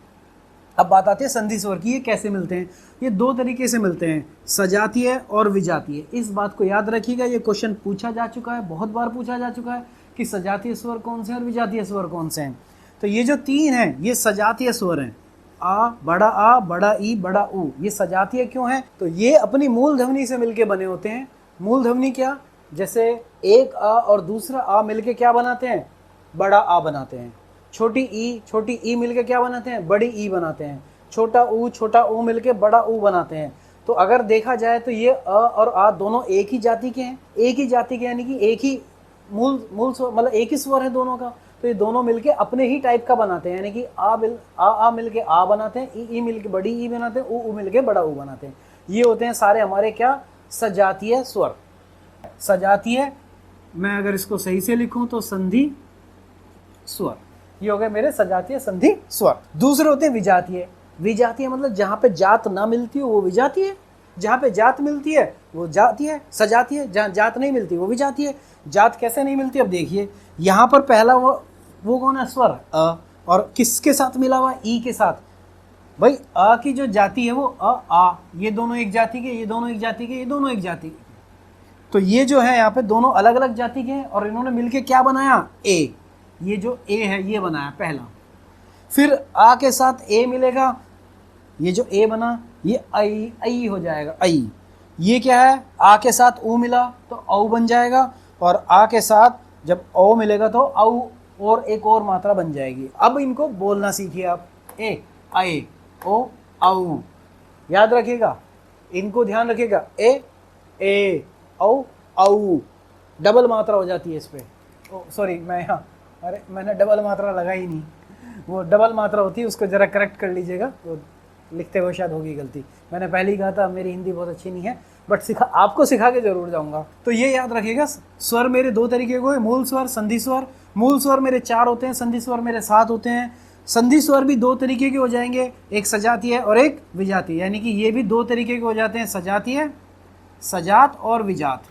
अब बात आती है संधि स्वर की, ये कैसे मिलते हैं? ये 2 तरीके से मिलते हैं, सजातीय और विजातीय। इस बात को याद रखिएगा, ये क्वेश्चन पूछा जा चुका है, बहुत बार पूछा जा चुका है कि सजातीय स्वर कौन से हैं और विजातीय स्वर कौन से हैं। तो ये जो 3 हैं ये सजातीय स्वर हैं। आ, बड़ा ई, बड़ा ऊ, ये सजातीय क्यों है? तो ये अपनी मूल ध्वनि से मिलके बने होते हैं। मूल ध्वनि क्या? जैसे एक आ और दूसरा आ मिलके क्या बनाते हैं? बड़ा आ बनाते हैं। छोटी ई मिलके क्या बनाते हैं? बड़ी ई बनाते हैं। छोटा ऊ मिलके बड़ा ऊ बनाते हैं। तो अगर देखा जाए तो ये अ और आ दोनों एक ही जाति के हैं, यानी कि एक ही मूल स्वर, मतलब एक ही स्वर है दोनों का। तो ये दोनों मिलके अपने ही टाइप का बनाते हैं, यानी कि आ मिलके आ बनाते हैं, ई मिलके बड़ी ई बनाते हैं, ऊ मिलके बड़ा ऊ बनाते हैं। ये होते हैं सारे हमारे क्या? सजातीय स्वर। सजातीय, मैं अगर इसको सही से लिखूं तो संधि स्वर। ये हो गए मेरे सजातीय संधि स्वर। दूसरे होते हैं विजातीय। विजातीय मतलब जहां पे जात ना मिलती हो वो विजातीय, जहां पे जात मिलती है वो जातीय। सजातीय, जहां जात नहीं मिलती वो विजातीय। जात कैसे नहीं मिलती? अब देखिए, यहाँ पर पहला वो कौन है? स्वर अ, और किसके साथ मिला हुआ? ई के साथ। भाई अ की जो जाति है वो अ आ, ये दोनों एक जाति के, ये दोनों एक जाति के, ये दोनों एक जाति के। तो ये जो है यहाँ पे दोनों अलग अलग जाति के हैं, और इन्होंने मिलके क्या बनाया? ए। ये जो ए है ये बनाया पहला। फिर आ के साथ ए मिलेगा, ये जो ए बना ये आई हो जाएगा, आई। ये क्या है? आ के साथ ऊ मिला तो औ बन जाएगा, और आ के साथ जब ओ मिलेगा तो औ और एक और मात्रा बन जाएगी। अब इनको बोलना सीखिए आप, ए, आए, ओ, औ। याद रखिएगा, इनको ध्यान रखिएगा, ए, औ, औ। डबल मात्रा हो जाती है इस पे। ओ सॉरी, मैं यहाँ, अरे मैंने डबल मात्रा लगा ही नहीं, वो डबल मात्रा होती है, उसको ज़रा करेक्ट कर लीजिएगा, वो लिखते हुए शायद होगी गलती। मैंने पहले ही कहा था मेरी हिंदी बहुत अच्छी नहीं है, बट आपको सिखा के जरूर जाऊंगा। तो ये याद रखिएगा, स्वर मेरे 2 तरीके के हुए, मूल स्वर, संधि स्वर। मूल स्वर मेरे 4 होते हैं, संधि स्वर मेरे 7 होते हैं। संधि स्वर भी दो तरीके के हो जाएंगे, एक सजातीय और एक विजातीय, यानी कि ये भी दो तरीके के हो जाते हैं, सजातीय, सजात और विजात।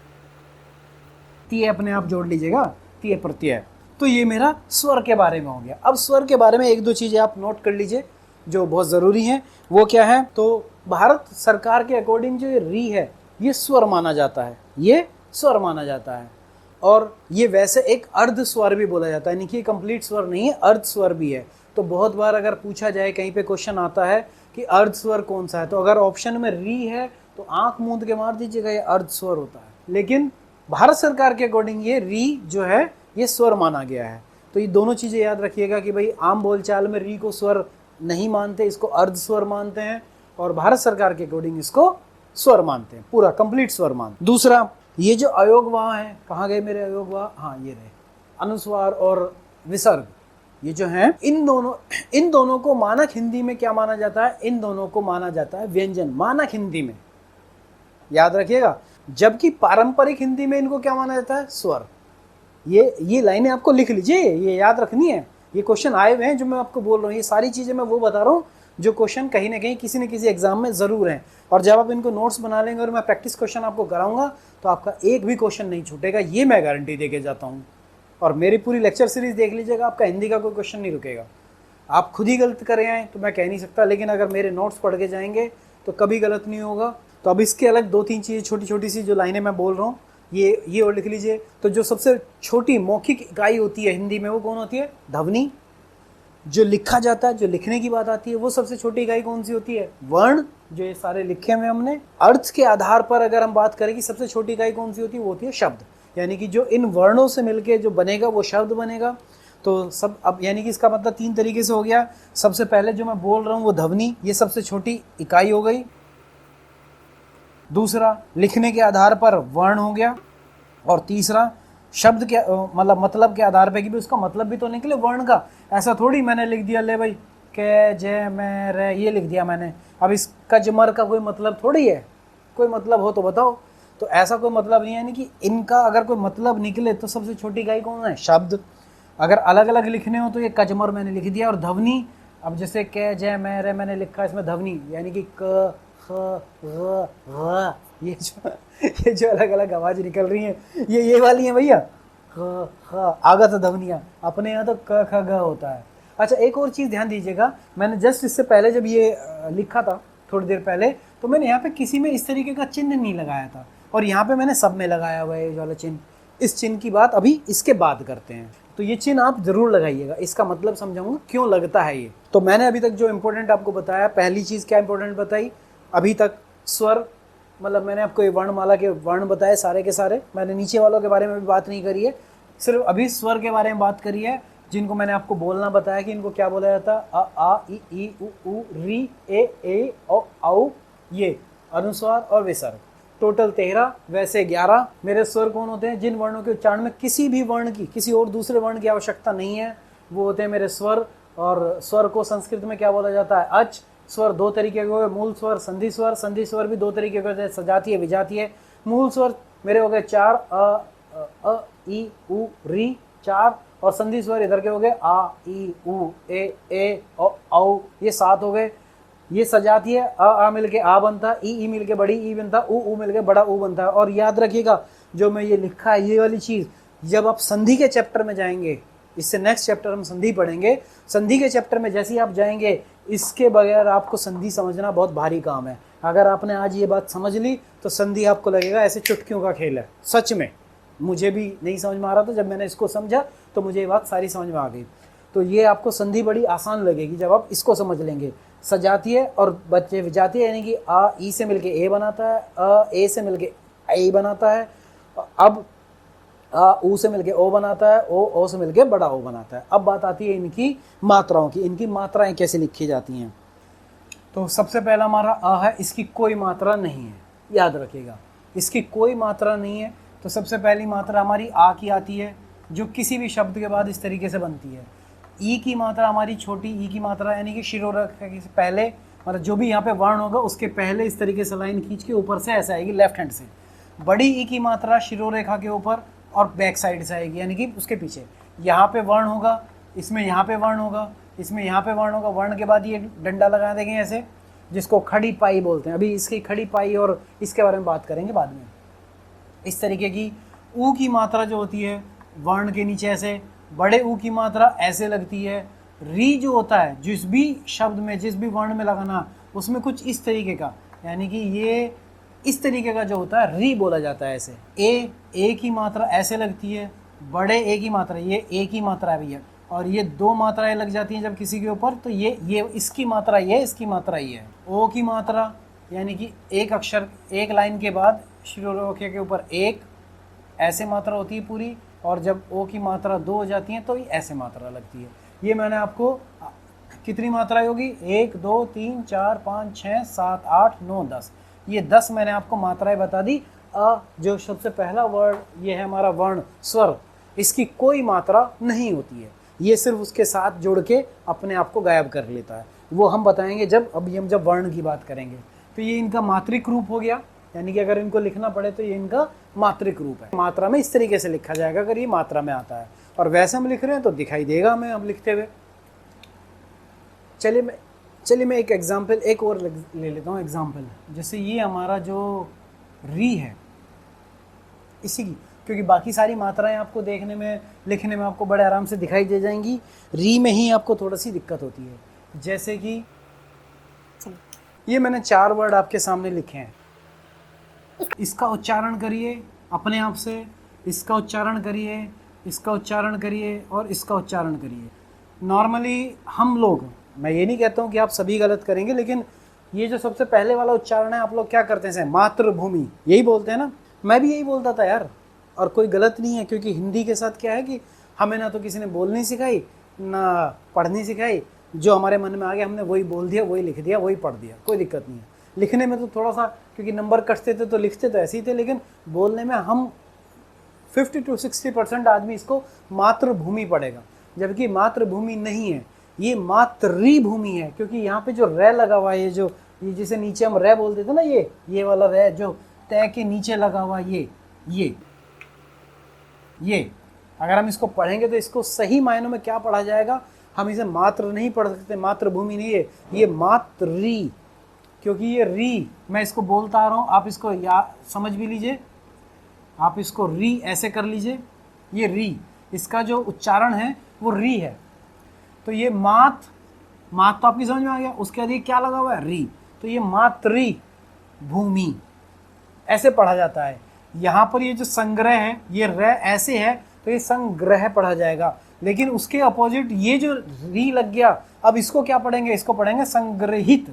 तीय अपने आप जोड़ लीजिएगा, तीय प्रत्यय। तो ये मेरा स्वर के बारे में हो गया। अब स्वर के बारे में एक दो चीज़ें आप नोट कर लीजिए जो बहुत ज़रूरी हैं। वो क्या है, तो भारत सरकार के अकॉर्डिंग जो ये री है ये स्वर माना जाता है, ये स्वर माना जाता है। और ये वैसे एक अर्ध स्वर भी बोला जाता है, यानी कि कंप्लीट स्वर नहीं है, अर्ध स्वर भी है। तो बहुत बार अगर पूछा जाए, कहीं पे क्वेश्चन आता है कि अर्ध स्वर कौन सा है, तो अगर ऑप्शन में री है तो आंख मूंद के मार दीजिएगा, ये अर्ध स्वर होता है। लेकिन भारत सरकार के अकॉर्डिंग ये री जो है ये स्वर माना गया है। तो ये दोनों चीज़ें याद रखिएगा कि भाई आम बोलचाल में री को स्वर नहीं मानते, इसको अर्ध स्वर मानते हैं, और भारत सरकार के अकॉर्डिंग इसको स्वर मानते हैं, पूरा कंप्लीट स्वर मानते हैं। दूसरा, ये जो अयोगवाह है, कहाँ गए मेरे अयोगवाह, हाँ ये रहे, अनुस्वार और विसर्ग, ये जो हैं इन दोनों को मानक हिंदी में क्या माना जाता है, इन दोनों को माना जाता है व्यंजन, मानक हिंदी में, याद रखिएगा। जबकि पारंपरिक हिंदी में इनको क्या माना जाता है, स्वर। ये लाइनें आपको लिख लीजिए, ये याद रखनी है। ये क्वेश्चन आए हुए हैं जो मैं आपको बोल रहा हूँ, ये सारी चीज़ें मैं वो बता रहा हूँ जो क्वेश्चन कहीं ना कहीं किसी न किसी एग्जाम में ज़रूर हैं। और जब आप इनको नोट्स बना लेंगे और मैं प्रैक्टिस क्वेश्चन आपको कराऊंगा तो आपका एक भी क्वेश्चन नहीं छूटेगा, ये मैं गारंटी दे के जाता हूँ। और मेरी पूरी लेक्चर सीरीज देख लीजिएगा, आपका हिंदी का कोई क्वेश्चन नहीं रुकेगा। आप खुद ही गलत करे आएँ तो मैं कह नहीं सकता, लेकिन अगर मेरे नोट्स पढ़ के जाएंगे तो कभी गलत नहीं होगा। तो अब इसके अलग दो तीन चीज़ें, छोटी छोटी सी जो लाइनें मैं बोल रहा हूँ, ये और लिख लीजिए। तो जो सबसे छोटी मौखिक इकाई होती है हिंदी में वो कौन होती है, ध्वनि। जो लिखा जाता है, जो लिखने की बात आती है, वो सबसे छोटी इकाई कौन सी होती है, वर्ण। जो ये सारे लिखे हुए हमने, अर्थ के आधार पर अगर हम बात करें कि सबसे छोटी इकाई कौन सी होती है, वो होती है शब्द। यानी कि जो इन वर्णों से मिलके जो बनेगा वो शब्द बनेगा। तो सब, अब यानी कि इसका मतलब तीन तरीके से हो गया। सबसे पहले जो मैं बोल रहा हूँ वो ध्वनि, ये सबसे छोटी इकाई हो गई। दूसरा, लिखने के आधार पर वर्ण हो गया। और तीसरा, शब्द के मतलब के आधार पे कि भी उसका मतलब भी तो निकले वर्ण का। ऐसा थोड़ी मैंने लिख दिया, ले भाई कै जय मैं रे, ये लिख दिया मैंने, अब इस कजमर का कोई मतलब थोड़ी है। कोई मतलब हो तो बताओ। तो ऐसा कोई मतलब नहीं है, यानी कि इनका अगर कोई मतलब निकले तो सबसे छोटी इकाई कौन है, शब्द। अगर अलग अलग लिखने हो तो ये कजमर मैंने लिख दिया। और ध्वनि, अब जैसे कै जय मैं रे मैंने लिखा, इसमें ध्वनि यानी कि क ख ग, ये जो अलग अलग आवाज निकल रही हैं ये वाली हैं भैया, ख ख आगत ध्वनियाँ। अपने यहाँ तो क ख ग होता है। अच्छा, एक और चीज़ ध्यान दीजिएगा, मैंने जस्ट इससे पहले जब ये लिखा था थोड़ी देर पहले, तो मैंने यहाँ पे किसी में इस तरीके का चिन्ह नहीं लगाया था, और यहाँ पे मैंने सब में लगाया हुआ है ये वाला चिन्ह। इस चिन्ह की बात अभी इसके बाद करते हैं। तो ये चिन्ह आप जरूर लगाइएगा, इसका मतलब समझाऊंगा क्यों लगता है ये। तो मैंने अभी तक जो इंपॉर्टेंट आपको बताया, पहली चीज़ क्या इंपॉर्टेंट बताई अभी तक, स्वर, मतलब मैंने आपको ये वर्णमाला के वर्ण बताए सारे के सारे। मैंने नीचे वालों के बारे में भी बात नहीं करी है, सिर्फ अभी स्वर के बारे में बात करी है, जिनको मैंने आपको बोलना बताया कि इनको क्या बोला जाता है, अ आ इ उ री ए औ औ, ये अनुस्वार और विसर्ग। टोटल 13, वैसे 11 मेरे स्वर कौन होते हैं, जिन वर्णों के उच्चारण में किसी भी वर्ण की, किसी और दूसरे वर्ण की आवश्यकता नहीं है, वो होते हैं मेरे स्वर। और स्वर को संस्कृत में क्या बोला जाता है, अच। स्वर दो तरीके के हो गए, मूल स्वर, संधि स्वर। संधि स्वर भी दो तरीके के होते हैं, सजातीय, विजातीय। मूल स्वर मेरे हो गए 4, अ ई उ री 4, और संधि स्वर इधर के हो गए आ ई उ ए औ, ये 7 हो गए। ये सजातीय, आ मिलके आ बनता है, ई मिलके बड़ी ई बनता है, उ मिलके बड़ा उ बनता है। और याद रखिएगा जो मैं ये लिखा है ये वाली चीज़, जब आप संधि के चैप्टर में जाएंगे, इससे नेक्स्ट चैप्टर हम संधि पढ़ेंगे, संधि के चैप्टर में जैसे ही आप जाएंगे, इसके बगैर आपको संधि समझना बहुत भारी काम है। अगर आपने आज ये बात समझ ली तो संधि आपको लगेगा ऐसे चुटकियों का खेल है। सच में मुझे भी नहीं समझ में आ रहा था, जब मैंने इसको समझा तो मुझे ये बात सारी समझ में आ गई। तो ये आपको संधि बड़ी आसान लगेगी जब आप इसको समझ लेंगे। सजातीय और बच्चे विजातीय, यानी कि आ ई से मिलके ए बनाता है, अ ए से मिलके ए बनाता है, अब आ ऊ से मिलके ओ बनाता है, ओ से मिलके बड़ा ओ बनाता है। अब बात आती है इनकी मात्राओं की, इनकी मात्राएं कैसे लिखी जाती हैं। तो सबसे पहला हमारा अ है, इसकी कोई मात्रा नहीं है, याद रखिएगा, इसकी कोई मात्रा नहीं है। तो सबसे पहली मात्रा हमारी आ की आती है, जो किसी भी शब्द के बाद इस तरीके से बनती है। ई की मात्रा हमारी छोटी ई की मात्रा, यानी कि शिरोरेखा से पहले, मतलब जो भी यहाँ पे वर्ण होगा उसके पहले इस तरीके से लाइन खींच के ऊपर से ऐसे आएगी लेफ्ट हैंड से। बड़ी ई की मात्रा शिरोरेखा के ऊपर और बैक साइड से आएगी, यानी कि उसके पीछे। यहाँ पे वर्ण होगा, इसमें यहाँ पे वर्ण होगा, इसमें यहाँ पे वर्ण होगा, वर्ण के बाद ये डंडा लगा देंगे ऐसे, जिसको खड़ी पाई बोलते हैं। अभी इसकी खड़ी पाई और इसके बारे में बात करेंगे बाद में। इस तरीके की ऊ की मात्रा जो होती है वर्ण के नीचे ऐसे, बड़े ऊ की मात्रा ऐसे लगती है। री जो होता है जिस भी शब्द में, जिस भी वर्ण में लगाना, उसमें कुछ इस तरीके का, यानी कि ये इस तरीके का जो होता है री बोला जाता है ऐसे। ए की मात्रा ऐसे लगती है, बड़े ए की मात्रा, ये ए की मात्रा है भैया, और ये दो मात्राएं लग जाती हैं जब किसी के ऊपर, तो ये इसकी मात्रा ये, इसकी मात्रा ये है। ओ की मात्रा यानी कि एक अक्षर, एक लाइन के बाद शुरू वाक्य के ऊपर एक, ऐसे मात्रा होती है पूरी, और जब ओ की मात्रा दो हो जाती है तो ये ऐसे मात्रा लगती है। ये मैंने आपको कितनी मात्राएं होगी, 1 2 3 4 5 6 7 8 9 10, ये 10 मैंने आपको मात्राएं बता दी। अ जो सबसे पहला वर्ड ये है हमारा वर्ण स्वर, इसकी कोई मात्रा नहीं होती है, ये सिर्फ उसके साथ जुड़ के अपने आप को गायब कर लेता है। वो हम बताएंगे जब, अभी हम जब वर्ण की बात करेंगे। तो ये इनका मात्रिक रूप हो गया, यानी कि अगर इनको लिखना पड़े तो ये इनका मात्रिक रूप है। मात्रा में इस तरीके से लिखा जाएगा अगर ये मात्रा में आता है, और वैसे हम लिख रहे हैं तो दिखाई देगा हमें हम लिखते हुए। चलिए मैं एक एग्जाम्पल एक और ले लेता हूँ एग्जाम्पल। जैसे ये हमारा जो री है इसी की, क्योंकि बाकी सारी मात्राएं आपको देखने में, लिखने में आपको बड़े आराम से दिखाई दे जाएंगी, री में ही आपको थोड़ा सी दिक्कत होती है। जैसे कि ये मैंने 4 वर्ड आपके सामने लिखे हैं, इसका उच्चारण करिए अपने आप से, इसका उच्चारण करिए, इसका उच्चारण करिए और इसका उच्चारण करिए। नॉर्मली हम लोग, मैं ये नहीं कहता हूँ कि आप सभी गलत करेंगे, लेकिन ये जो सबसे पहले वाला उच्चारण है आप लोग क्या करते हैं, मातृभूमि यही बोलते हैं ना। मैं भी यही बोलता था यार, और कोई गलत नहीं है, क्योंकि हिंदी के साथ क्या है कि हमें ना तो किसी ने बोलनी सिखाई ना पढ़नी सिखाई, जो हमारे मन में आ गया हमने वही बोल दिया, वही लिख दिया, वही पढ़ दिया, कोई दिक्कत नहीं है। लिखने में तो थोड़ा सा, क्योंकि नंबर कटते थे तो लिखते तो ऐसे ही थे, लेकिन बोलने में हम 50 to 60% आदमी इसको मातृभूमि पढ़ेगा, जबकि मातृभूमि नहीं है, ये मातृभूमि है। क्योंकि यहाँ पे जो रे लगा हुआ है, ये जिसे नीचे हम रे बोलते थे ना, ये वाला रे जो तय के नीचे लगा हुआ, ये अगर हम इसको पढ़ेंगे तो इसको सही मायनों में क्या पढ़ा जाएगा, हम इसे मात्र नहीं पढ़ सकते, मातृभूमि नहीं है, ये मातृ, क्योंकि ये री मैं इसको बोलता आ रहा हूँ, आप इसको समझ भी लीजिए, आप इसको री ऐसे कर लीजिए, ये री, इसका जो उच्चारण है वो री है। तो ये मात तो आपकी समझ में आ गया, उसके बाद ये क्या लगा हुआ है, री, तो ये मातृ भूमि ऐसे पढ़ा जाता है। यहाँ पर ये जो संग्रह है, ये र ऐसे है तो ये संग्रह पढ़ा जाएगा, लेकिन उसके अपोजिट ये जो री लग गया, अब इसको क्या पढ़ेंगे, इसको पढ़ेंगे संग्रहित,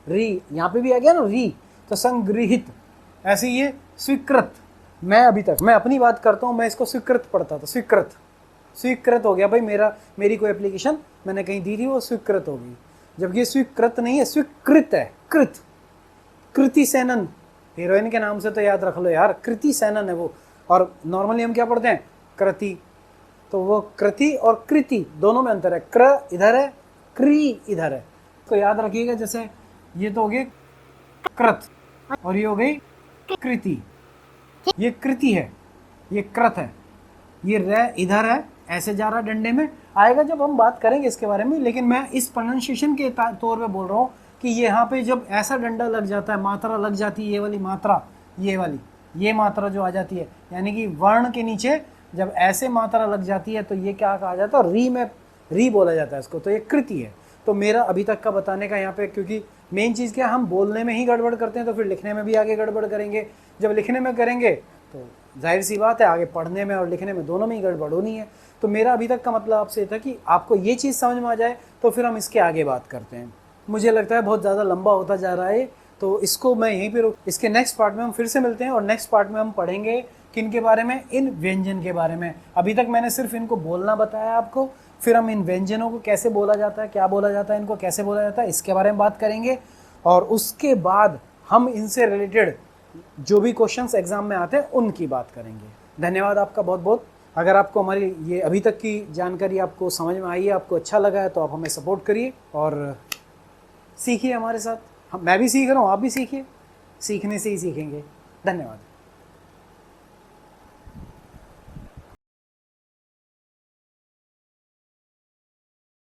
री यहाँ पे भी आ गया ना री, तो संग्रहित। ऐसे ये स्वीकृत, मैं अपनी बात करता हूँ, मैं इसको स्वीकृत पढ़ता था, स्वीकृत हो गया भाई, मेरी कोई एप्लीकेशन मैंने कहीं दी थी वो स्वीकृत हो गई, जबकि ये स्वीकृत नहीं है, स्वीकृत है। कृति सेनन हीरोइन के नाम से तो याद रख लो यार, कृति सेनन है वो, और नॉर्मली हम क्या पढ़ते हैं, कृति, तो वो कृति और कृति दोनों में अंतर है, क्र इधर है, क्री इधर है, तो याद रखिएगा। जैसे ये तो हो गए कृत और ये हो गई कृति, ये कृति है, ये कृत है, ये र इधर है, ऐसे जा रहा है, डंडे में आएगा जब हम बात करेंगे इसके बारे में, लेकिन मैं इस प्रोनाउंसिएशन के तौर पे बोल रहा हूँ कि यहाँ पे जब ऐसा डंडा लग जाता है, मात्रा लग जाती है, ये वाली मात्रा, ये मात्रा जो आ जाती है, यानी कि वर्ण के नीचे जब ऐसे मात्रा लग जाती है तो ये क्या कहा जाता है, री में री बोला जाता है इसको, तो ये कृति है। तो मेरा अभी तक का बताने का यहाँ पे, क्योंकि मेन चीज़ क्या, हम बोलने में ही गड़बड़ करते हैं तो फिर लिखने में भी आगे गड़बड़ करेंगे, जब लिखने में करेंगे तो जाहिर सी बात है आगे पढ़ने में और लिखने में दोनों में ही गड़बड़ होनी है। तो मेरा अभी तक का मतलब आपसे था कि आपको ये चीज़ समझ में आ जाए तो फिर हम इसके आगे बात करते हैं। मुझे लगता है बहुत ज़्यादा लंबा होता जा रहा है, तो इसको मैं यहीं पर इसके नेक्स्ट पार्ट में हम फिर से मिलते हैं, और नेक्स्ट पार्ट में हम पढ़ेंगे किन के बारे में, इन व्यंजन के बारे में। अभी तक मैंने सिर्फ इनको बोलना बताया आपको, फिर हम इन व्यंजनों को कैसे बोला जाता है, क्या बोला जाता है, इनको कैसे बोला जाता है, इसके बारे में बात करेंगे, और उसके बाद हम इनसे रिलेटेड जो भी क्वेश्चंस एग्जाम में आते हैं उनकी बात करेंगे। धन्यवाद आपका बहुत बहुत। अगर आपको हमारी ये अभी तक की जानकारी आपको समझ में आई है, आपको अच्छा लगा है, तो आप हमें सपोर्ट करिए और सीखिए हमारे साथ। मैं भी सीख रहा हूँ, आप भी सीखिए, सीखने से ही सीखेंगे। धन्यवाद।